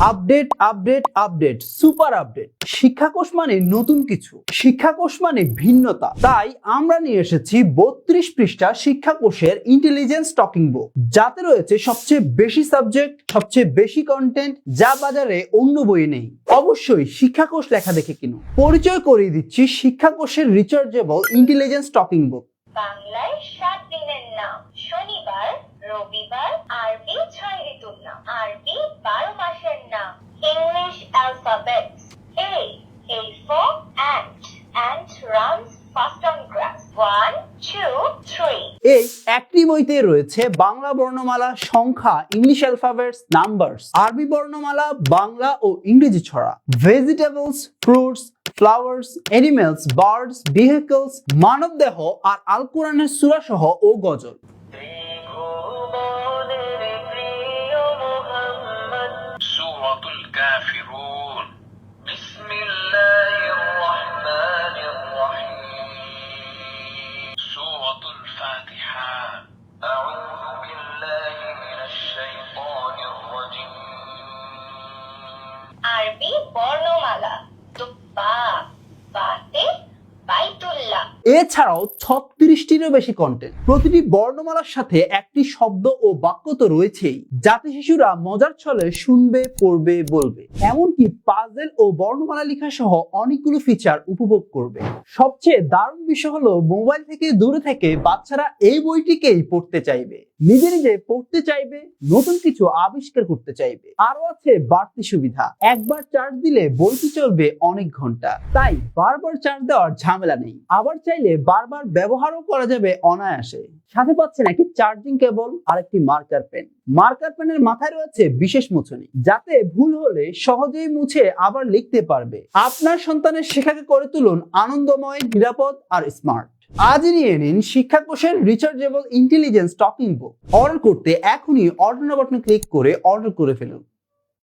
Update update update super update. Shikkhakosh মানে নতুন কিছু, শিক্ষাকোষ মানে ভিন্নতা। তাই আমরা নিয়ে এসেছি 32 পৃষ্ঠা শিক্ষাকোষের ইন্টেলিজেন্স টকিং বুক, যাতে রয়েছে সবচেয়ে বেশি সাবজেক্ট, সবচেয়ে বেশি কন্টেন্ট, যা বাজারে অন্য বই নেই। অবশ্যই শিক্ষাকোষ লেখা দেখে কিনুন। পরিচয় করিয়ে দিচ্ছি শিক্ষাকোষের রিচার্জেবল ইন্টেলিজেন্স টকিং বুক। বাংলায় 7 দিনের নাম, শনিবার, রবিবার, আরবি 6 ঋতুর নাম, আরবি 12 মাসের নাম, English alphabets. A for ant runs fast on grass. 1, 2, 3. এই একটি বইতে রয়েছে বাংলা বর্ণমালা, সংখ্যা, ইংলিশ অ্যালফাবেটস, নাম্বারস, আরবি বর্ণমালা, বাংলা ও ইংরেজি ছড়া, vegetables, fruits, flowers, animals, birds, vehicles, মানবদেহ আর আল কোরআনের সূরা সহ ও গজল। সূরাতুল কাফিরুন। বিসমিল্লাহির রহমানির রহিম। সূরাতুল ফাতিহা। আউযু বিল্লাহি মিনাশ শাইতানির রাজীম। আরবি বর্ণমালা, তুব্বা, বাতে, বাইতুল্লাহ। এছাড়াও 36টিরও বেশি কন্টেন্ট। প্রতিটি বর্ণমালার সাথে একটি শব্দ ও বাক্য তো রয়েছেই, যাতে শিশুরা মজার ছলে শুনবে, পড়বে, বলবে। এমনকি পাজেল ও বর্ণমালা লেখা সহ অনেকগুলো ফিচার উপভোগ করবে। সবচেয়ে দারুণ বিষয় হলো, মোবাইল থেকে দূরে থেকে বাচ্চারা এই বইটিকেই পড়তে চাইবে, নিজে নিজে পড়তে চাইবে, নতুন কিছু আবিষ্কার করতে চাইবে। আরো আছে বাড়তি সুবিধা, একবার চার্জ দিলে বইটি চলবে অনেক ঘন্টা, তাই বারবার চার্জ দেওয়ার ঝামেলা নেই। আবার চাইলে বারবার ব্যবহারও করা যাবে অনায়াসে। সাথে পাচ্ছেন একটি চার্জিং কেবল আর একটি মার্কার পেন। মার্কার পেনের মাথায় রয়েছে বিশেষ মুছনি, যাতে ভুল হলে সহজেই মুছে আবার লিখতে পারবে। আপনার সন্তানের শেখাকে করে তুলুন আনন্দময়, নিরাপদ আর স্মার্ট। আজই নিয়ে নিন শিক্ষাকোষের rechargeable intelligence talking book. Order করতে এখনই অর্ডার বাটনে ক্লিক করে অর্ডার করে ফেলুন।